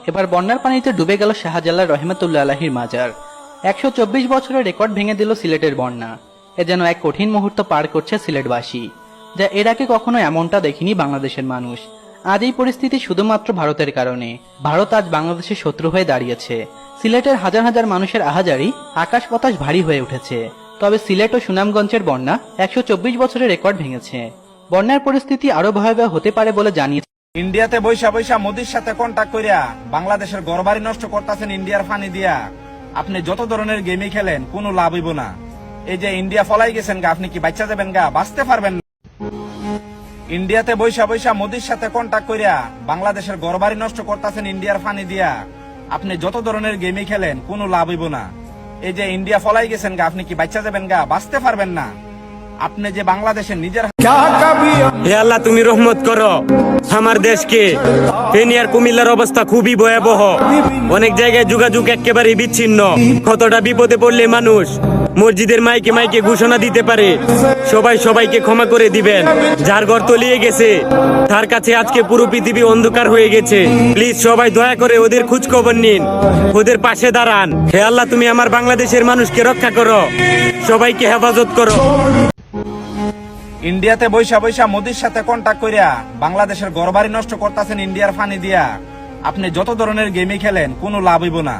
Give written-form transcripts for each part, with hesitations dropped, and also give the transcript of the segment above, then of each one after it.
এবার বন্যার পানিতে ডুবে গেল শাহজালাল রহমতুল্লাহ আলাহির মাজার। 124 বছরের রেকর্ড ভেঙে দিল সিলেটের বন্যা। এ যেন এক কঠিন মুহূর্ত পার করছে সিলেটবাসী, যা এর আগে কখনো এমনটা দেখেনি বাংলাদেশের মানুষ। আজ এই পরিস্থিতি শুধুমাত্র ভারতের কারণে। ভারত আজ বাংলাদেশের শত্রু হয়ে দাঁড়িয়েছে। সিলেটের হাজার হাজার মানুষের আহাজারি আকাশ বাতাস ভারী হয়ে উঠেছে। তবে সিলেট ও সুনামগঞ্জের বন্যা 124 বছরের রেকর্ড ভেঙেছে। বন্যার পরিস্থিতি আরো ভয়াবহ হতে পারে বলে জানিয়েছে। ইন্ডিয়াতে বৈশা বৈশা মোদির সাথে কন্টাক্ট করিয়া বাংলাদেশের ঘরবাড়ি নষ্ট করতেছেন ইন্ডিয়ার ফানি দিয়া। আপনি যত ধরনের গেমই খেলেন কোনো লাভ হইব না। এই যে ইন্ডিয়া ফলাই গেছেন গা, আপনি কি বাচ্চা যাবেন গা? বাঁচতে পারবেন না। ইন্ডিয়াতে বৈশা বৈশা মোদির সাথে কন্টাক্ট করিয়া বাংলাদেশের ঘরবাড়ি নষ্ট করতেছেন ইন্ডিয়ার ফানি দিয়া। আপনি যত ধরনের গেমই খেলেন কোনো লাভ হইব না। এই যে ইন্ডিয়া ফলাই গেছেন গা, আপনি কি বাচ্চা যাবেন গা? বাঁচতে পারবেন না। আপনি যে বাংলাদেশের নিজের হে আল্লাহ, তুমি রহমত করো আমার দেশকে। ফেনী আর কুমিল্লার অবস্থা খুবই ভয়াবহ। অনেক জায়গায় যোগাযোগ একেবারে বিচ্ছিন্ন। কতটা বিপদে পড়লে মানুষ মসজিদের মাইকে মাইকে ঘোষণা দিতে পারে সবাই সবাইকে ক্ষমা করে দিবেন। যার ঘর তলিয়ে গেছে তার কাছে আজকে পুরো পৃথিবী অন্ধকার হয়ে গেছে। প্লিজ সবাই দয়া করে ওদের খোঁজ খবর নিন, ওদের পাশে দাঁড়ান। হে আল্লাহ, তুমি আমার বাংলাদেশের মানুষকে রক্ষা করো, সবাইকে হেফাজত করো। ইন্ডিয়াতে বৈশা বৈশা মোদির সাথে কন্টাক্ট করিয়া বাংলাদেশের ঘরবাড়ি নষ্ট করতেছেন ইন্ডিয়ার ফানি দিয়া। আপনি যত ধরনের গেমই খেলেন কোনো লাভ হইব না।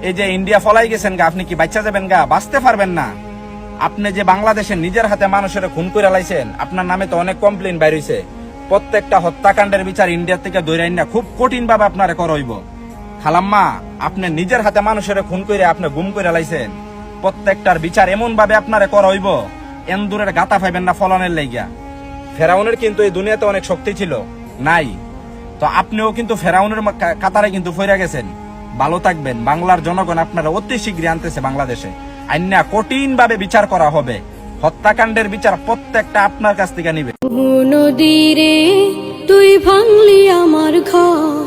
এই যে ইন্ডিয়া ফলাই গেছেন গা, আপনি কি বাচ্চা যাবেন গা? বাঁচতে পারবেন না। আপনি যে বাংলাদেশের নিজের হাতে মানুষের খুন করে লাইছেন, আপনার নামে তো অনেক কমপ্লেন বাইর হইছে। প্রত্যেকটা হত্যাকাণ্ডের বিচার ইন্ডিয়া থেকে দৈরাই না খুব কঠিন ভাবে আপনারে করইব। খালাম্মা, আপনি নিজের হাতে মানুষের খুন করে আপনি গুম করে লাইছেন, প্রত্যেকটার বিচার এমন ভাবে আপনারে করইব এন্দুরের গাতা পাইবেন না ফলনের লাইগা। ফেরাউনের কিন্তু এই দুনিয়াতে অনেক শক্তি ছিল নাই, তো আপনিও কিন্তু ফেরাউনের কাতারে কিন্তু ফইরা গেছেন। ভালো থাকবেন। বাংলার জনগণ আপনারা অতি শীঘ্রই আনতেছে বাংলাদেশে, আইনা কঠিন ভাবে বিচার করা হবে। হত্যাকাণ্ডের বিচার প্রত্যেকটা আপনার কাছ থেকে নিবে। নদীরে তুই ভাঙলি আমার ঘর,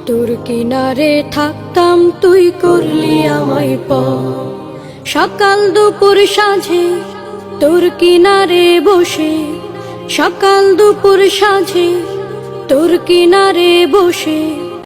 তোর কিনারে থাকতাম তুই করলি আমায় পর। সকাল দুপুর সাঁঝে তোর কিনারে বসে, সকাল দুপুর সাঁঝে তোর কিনারে বসে